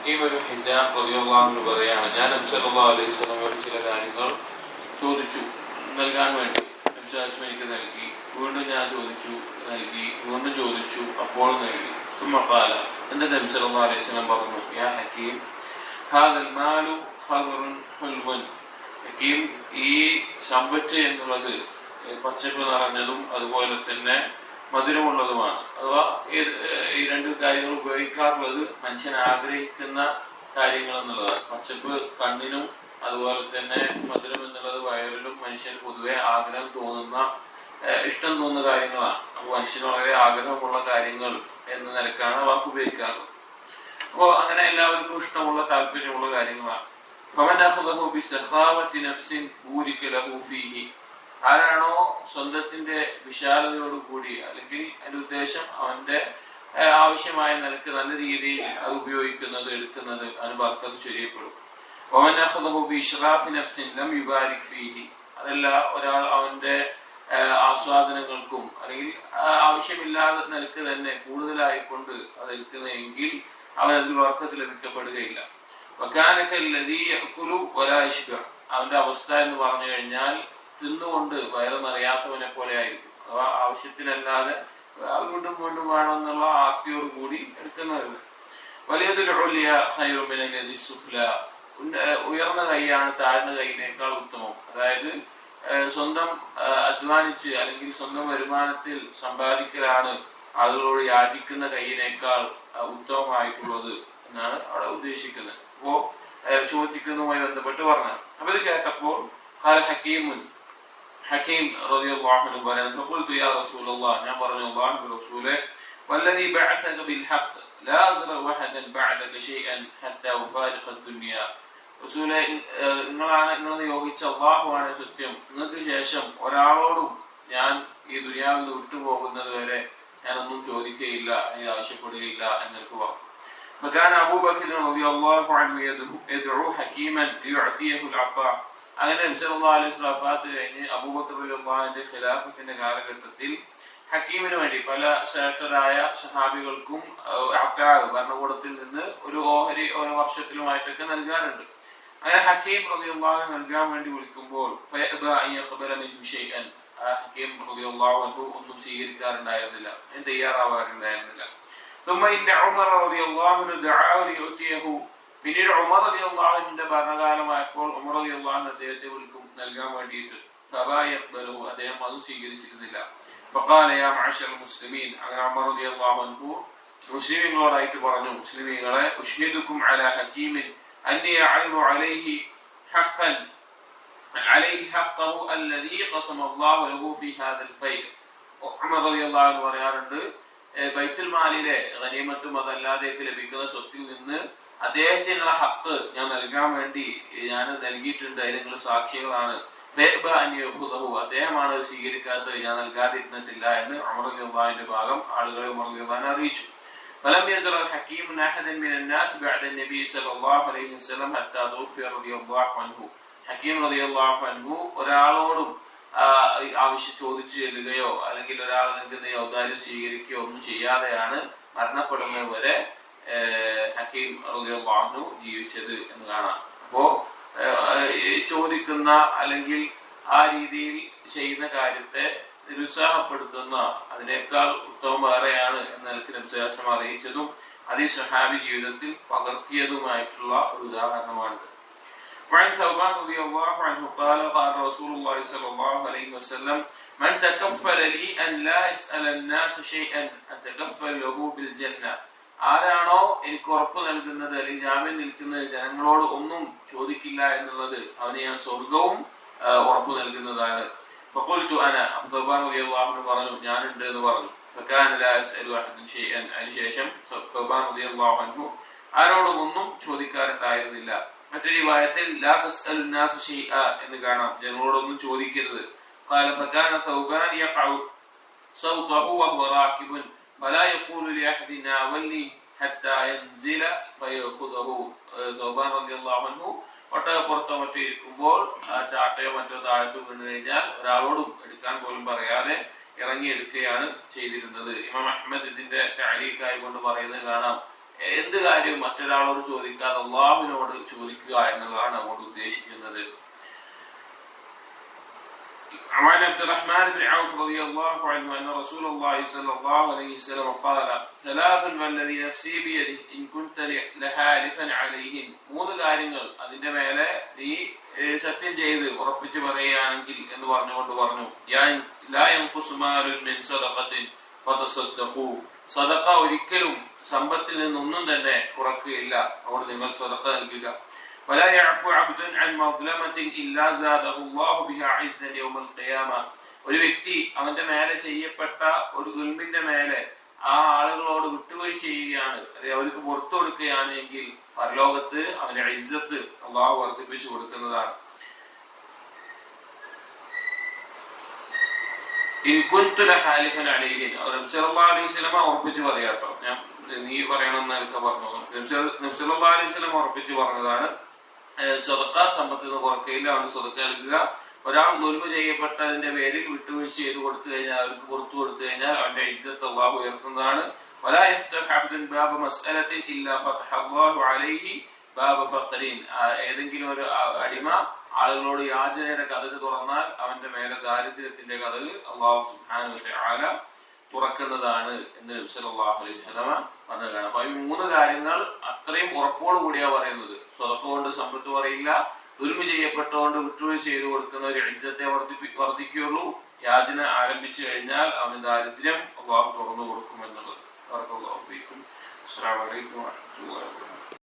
ഹക്കീം ഒരു ഹിസാം റളിയല്ലാഹു അൻഹു പറയാണ്, ഞാൻ നബി സല്ലല്ലാഹു അലൈഹി വസല്ലമയോട് ചില കാര്യങ്ങൾ ചോദിച്ചു നൽകാൻ വേണ്ടി. നബി സല്ലല്ലാഹു എനിക്ക് നൽകി. വീണ്ടും ഞാൻ ചോദിച്ചു, നൽകി. വീണ്ടും ചോദിച്ചു, അപ്പോൾ നൽകി. സുമ്മ ഖാല, എന്നിട്ട് നബി സല്ലല്ലാഹു അലൈഹി വസല്ലം പറഞ്ഞു, യാ ഹക്കീം ഹാദൽ മാലു ഖദറുൻ ഹുൽമുൻ. ഹക്കീം, ഈ സമ്പത്ത് എന്നുള്ളത് പച്ചപ്പ് നിറഞ്ഞതും അതുപോലെ തന്നെ മധുരമുള്ളതുമാണ്. അഥവാ ഈ രണ്ട് കാര്യങ്ങൾ ഉപയോഗിക്കാറുള്ളത് മനുഷ്യൻ ആഗ്രഹിക്കുന്ന കാര്യങ്ങൾ എന്നുള്ളതാണ്. പച്ചപ്പ് കണ്ണിനും അതുപോലെ തന്നെ മധുരം എന്നുള്ളത് വയറിലും മനുഷ്യന് പൊതുവെ ആഗ്രഹം തോന്നുന്ന, ഇഷ്ടം തോന്നുന്ന കാര്യങ്ങളാണ്. അപ്പോൾ മനുഷ്യന് വളരെ ആഗ്രഹമുള്ള കാര്യങ്ങൾ എന്ന നിലക്കാണ് വാക്ക് ഉപയോഗിക്കാറുള്ളത്. അപ്പോൾ അങ്ങനെ എല്ലാവർക്കും ഇഷ്ടമുള്ള താല്പര്യമുള്ള കാര്യങ്ങളാണ്. ആരാണോ സ്വന്തത്തിന്റെ വിശാലതയോടുകൂടി, അല്ലെങ്കിൽ അതിന്റെ ഉദ്ദേശം അവന്റെ ആവശ്യമായ നിലക്ക് നല്ല രീതിയിൽ അത് ഉപയോഗിക്കുന്നത്, എടുക്കുന്നത്, അതിന് ബർക്കത്ത് ചൊരിയപ്പെടും. അതല്ല, ഒരാൾ അവന്റെ ആസ്വാദനങ്ങൾക്കും അല്ലെങ്കിൽ ആവശ്യമില്ലാത്ത നിലക്ക് തന്നെ കൂടുതലായിക്കൊണ്ട് അത് എടുക്കുന്നതെങ്കിൽ അവൻ അതിൽ ബർക്കത്ത് ലഭിക്കപ്പെടുകയില്ല. അവന്റെ അവസ്ഥ എന്ന് പറഞ്ഞു കഴിഞ്ഞാൽ തിന്നുകൊണ്ട് വയറ് നിറയാത്തവനെ പോലെ ആയിരിക്കും. അഥവാ ആവശ്യത്തിനല്ലാതെ വീണ്ടും വീണ്ടും വേണമെന്നുള്ള ആർത്തിയോട് കൂടി എടുക്കുന്നവരുണ്ട്. വലിയതൊരു ഉയർന്ന കൈയാണ് താഴ്ന്ന കൈയിനേക്കാൾ ഉത്തമം. അതായത് സ്വന്തം അധ്വാനിച്ച് അല്ലെങ്കിൽ സ്വന്തം വരുമാനത്തിൽ സമ്പാദിക്കലാണ് ആളുകളോട് യാചിക്കുന്ന കൈയിനേക്കാൾ ഉത്തമമായിട്ടുള്ളത് എന്നാണ് അവിടെ ഉദ്ദേശിക്കുന്നത്. അപ്പോ ചോദിക്കുന്നതുമായി ബന്ധപ്പെട്ട് പറഞ്ഞത്. അപ്പൊ ഇത് കേട്ടപ്പോൾ ഹക്കീം റളിയല്ലാഹു അൻഹു പറയുന്നു, ഫഖുൽതു യാ റസൂലല്ലാഹ്, ഞാൻ പറഞ്ഞു, അല്ലാഹുവിന്റെ റസൂലേ, വല്ലദീ ബഅസക ബിൽ ഹഖ് ലാ അസ്റഉ വഹദൻ ബഅദക ശൈഅൻ ഹത്താ ഉഫാരിഖ ദുനിയ. റസൂലേ, നിങ്ങൾ നിയോഗിച്ച അല്ലാഹുവാണ് സത്യം. നിങ്ങൾക്ക് ശേഷം ഒരാളോടും ഞാൻ ഈ ദുനിയാവിൽ നിന്ന് വിട്ടുപോകുന്നത് വരെ ഞാനൊന്നും ചോദിക്കുകയില്ല, അല്ലെങ്കിൽ ആവശ്യപ്പെടുകയില്ല എന്നൊക്കെ പറഞ്ഞു. فكان أبو بكر رضي الله عنه يدعو حكيما ليعطيه العطاء. അങ്ങനെ നബി സല്ലല്ലാഹു അലൈഹി വസല്ലം വഫാത്ത് കഴിഞ്ഞ് അബൂബക്കർ റളിയല്ലാഹു അൻഹുവിന്റെ ഖിലാഫത്തിന്റെ കാലഘട്ടത്തിൽ ഹക്കീമിന് വേണ്ടി പല ശ്രേഷ്ഠരായ സഹാബികൾക്കും ഭരണകൂടത്തിൽ നിന്ന് ഒരു ഓഹരി ഓരോ വർഷത്തിലുമായിട്ടൊക്കെ നൽകാറുണ്ട്. അങ്ങനെ ഹക്കീം റളിയല്ലാഹു അൻഹു നൽകാൻ വേണ്ടി വിളിക്കുമ്പോൾ ഹക്കീം റളിയല്ലാഹു അൻഹു ഒന്നും സ്വീകരിക്കാറുണ്ടായിരുന്നില്ല, തയ്യാറാവാറുണ്ടായിരുന്നില്ല. പിന്നീട് ഉമർ റളിയല്ലാഹു അൻഹുവിന്റെ ഭരണകാലമായപ്പോൾ ഉമർ റളിയല്ലാഹു അൻഹു അദ്ദേഹത്തെ വിളിക്കും നൽകാൻ വേണ്ടിയിട്ട്. അദ്ദേഹം അതും സ്വീകരിച്ചിരുന്നില്ല. ഫഖാല യാ മഅശറൽ മുസ്ലിമീൻ, അങ്ങനെ ഉമർ റളിയല്ലാഹു അൻഹു മുസ്ലിമീങ്ങളോടായിട്ട് പറഞ്ഞു, മുസ്ലിമീങ്ങളെ, ഉശ്ഹിദുക്കും അലാ ഹക്കീമിൻ അന്നി അഅലമു അലൈഹി ഹഖ്ഖൻ ഹഖ്ഖഹു അല്ലദീ ഖസമ അല്ലാഹു ലഹു ഫീ ഹാദൽ ഫൈൽ. ഉമർ റളിയല്ലാഹു അൻഹു പറയാറുണ്ട്, ബൈത്തുൽ മാലിലെ ഗനീമത്തും അതല്ലാതെയൊക്കെ ലഭിക്കുന്ന സ്വത്തിൽ നിന്ന് അദ്ദേഹത്തിനുള്ള ഹക്ക് ഞാൻ നൽകാൻ വേണ്ടി ഞാൻ നൽകിയിട്ടുണ്ട്, അതിൽ നിങ്ങൾ സാക്ഷികളാണ്. അദ്ദേഹമാണ് സ്വീകരിക്കാത്തത്, ഞാൻ നൽകാതിരുന്നിട്ടില്ല എന്ന് ഉമർ റളിയല്ലാഹു അൻഹുവിന്റെ ഭാഗം ആളുകളെ ഉമർ റളിയല്ലാഹു അൻഹു അറിയിച്ചു. فلم يزل الحكيم أحدا من الناس بعد النبي صلى الله عليه وسلم حتى توفي رضي الله عنه. ഹക്കീം റളിയല്ലാഹു അൻഹു ഒരാളോടും ആവശ്യം ചോദിച്ചു ചെല്ലുകയോ അല്ലെങ്കിൽ ഒരാൾ നൽകുന്ന ഔദാര്യം സ്വീകരിക്കുകയോ ഒന്നും ചെയ്യാതെയാണ് മരണപ്പെടുന്നത് വരെ ഹക്കീം റളിയല്ലാഹു അൻഹു ജീവിച്ചത് എന്ന് കാണാം. അപ്പോ ചോദിക്കുന്ന അല്ലെങ്കിൽ ആ രീതിയിൽ ചെയ്യുന്ന കാര്യത്തെ നിരുത്സാഹപ്പെടുത്തുന്ന അതിനേക്കാൾ ഉത്തമം വേറെയാണ് എന്ന നിലയ്ക്ക് നബി സല്ലല്ലാഹു അലൈഹി വസല്ലം അറിയിച്ചതും അത് സ്വഹാബി ജീവിതത്തിൽ പകർത്തിയതുമായിട്ടുള്ള ഒരു ഉദാഹരണമാണിത്. وعن ثوبان رضي الله عنه قال قال رسول الله صلى الله عليه وسلم من تكفل لي أن لا يسأل الناس شيئا أتكفل له بالجنة. ആരാണോ എനിക്ക് ഉറപ്പ് നൽകുന്നത് അല്ലെങ്കിൽ ജാമ്യം നിൽക്കുന്നത് ജനങ്ങളോട് ഒന്നും ചോദിക്കില്ല എന്നുള്ളത്, അവന് ഞാൻ സ്വർഗവും ഉറപ്പ് നൽകുന്നതാണ്. فقلت أنا, ثوبان رضي الله عنه പറഞ്ഞു, ഞാനുണ്ട് എന്ന് പറഞ്ഞു. فكان لا يسأل أحد شيئا. അതിനുശേഷം ثوبان رضي الله عنه ആരോടും ഒന്നും ചോദിക്കാറുണ്ടായിരുന്നില്ല. മറ്റൊരു റിവായത്തിൽ ലാ തസ്അലു الناس شيئا എന്ന് കാണാം, ജനങ്ങളോടൊന്നും ചോദിക്കരുത്. قال فكان ثوبان يقع صوته وهو راكب فلا يقول لأحد ناولني حتى ينزل فيأخذه. ثوبان رضي الله عنه ഒട്ടകപ്പുറത്തോ മറ്റോ ഇരിക്കുമ്പോൾ ആ ചാട്ടയോ മറ്റോ താഴത്ത് വീണ് കഴിഞ്ഞാൽ ഒരാളോടും എടുക്കാൻ പോലും പറയാതെ ഇറങ്ങിയെടുക്കുകയാണ് ചെയ്തിരുന്നത്. ഇമാം അഹ്മദ് ഇതിന്റെ തഅലീഖായി കൊണ്ട് പറയുന്നത് കാണാം, എന്ത് കാര്യവും മറ്റൊരാളോട് ചോദിക്കാതെ അള്ളാഹുവിനോട് ചോദിക്കുക എന്നുള്ളതാണ് നമ്മോട് ഉദ്ദേശിക്കുന്നത്. عن عبد الرحمن بن عوف رضي الله عنه أن رسول الله صلى الله عليه وسلم قال ثلاث والذي نفسي بيده إن كنت لحالفا عليهم. മൂന്ന് കാര്യങ്ങൾ അതിന്റെ മേലെ നീ സത്യം ചെയ്ത് ഉറപ്പിച്ച് പറയുകയാണെങ്കിൽ എന്ന് പറഞ്ഞുകൊണ്ട് പറഞ്ഞു, സദഖ ഒരിക്കലും സമ്പത്തിൽ നിന്നൊന്നും തന്നെ കുറക്കുകയില്ല, അതുകൊണ്ട് നിങ്ങൾ സദഖ നൽകുക. ഒരു വ്യക്തി അവന്റെ മേലെ ചെയ്യപ്പെട്ട ഒരു ദുൽമിന്റെ മേലെ ആ ആളുകളോട് വിട്ടുവീഴ്ച ചെയ്യുകയാണ്, അല്ലെങ്കിൽ അവർക്ക് പുറത്തു കൊടുക്കുകയാണ് എങ്കിൽ പരലോകത്ത് അവന്റെ ഇസ്സത്ത് അള്ളാഹു വർദ്ധിപ്പിച്ചു കൊടുക്കുന്നതാണ്. ഉറപ്പിച്ചു പറയാട്ടോ, ഞാൻ നീ പറയണമെന്ന് എനിക്ക് പറഞ്ഞു. ഉറപ്പിച്ചു പറഞ്ഞതാണ് സദഖ സമ്പത്തിൽ നിന്ന് കുറയ്ക്കയില്ല, അവന് സദഖ നൽകുക. ഒരാൾ ദുൽമ ചെയ്യപ്പെട്ടതിന്റെ പേരിൽ വിട്ടുവീഴ്ച ചെയ്ത് കൊടുത്തു കഴിഞ്ഞാൽ, അവർക്ക് പുറത്തു കൊടുത്തു കഴിഞ്ഞാൽ അവന്റെ ഇസ്സത്ത് അല്ലാഹു ഉയർത്തുന്നതാണ്. ഏതെങ്കിലും ഒരു അടിമ ആളുകളോട് യാചനയുടെ കഥക് തുറന്നാൽ അവന്റെ മേലെ ദാരിദ്ര്യത്തിന്റെ കഥക് അല്ലാഹു സുബ്ഹാനഹു വ തആല തുറക്കുന്നതാണ് എന്ന് നബി സല്ലല്ലാഹു അലൈഹി വസല്ലം പറഞ്ഞതാണ്. അപ്പൊ ഈ മൂന്ന് കാര്യങ്ങൾ അത്രയും ഉറപ്പോടു കൂടിയാ പറയുന്നത്. സ്വതക്ക കൊണ്ട് സമ്പത്ത് പറയില്ല, ദുൽമ ചെയ്യപ്പെട്ടതുകൊണ്ട് വിട്ടുവീഴ്ച ചെയ്തു കൊടുക്കുന്ന ഒരു ഇജ്ജത്തെ വർദ്ധിക്കുകയുള്ളൂ, യാചന ആരംഭിച്ചു കഴിഞ്ഞാൽ അവന് ദാരിദ്ര്യം അല്ലാഹു തുറന്നു കൊടുക്കും എന്നുള്ളത്. അസ്സലാമു അലൈക്കും വറഹ്മത്തുള്ളാഹി വബറകാതുഹു.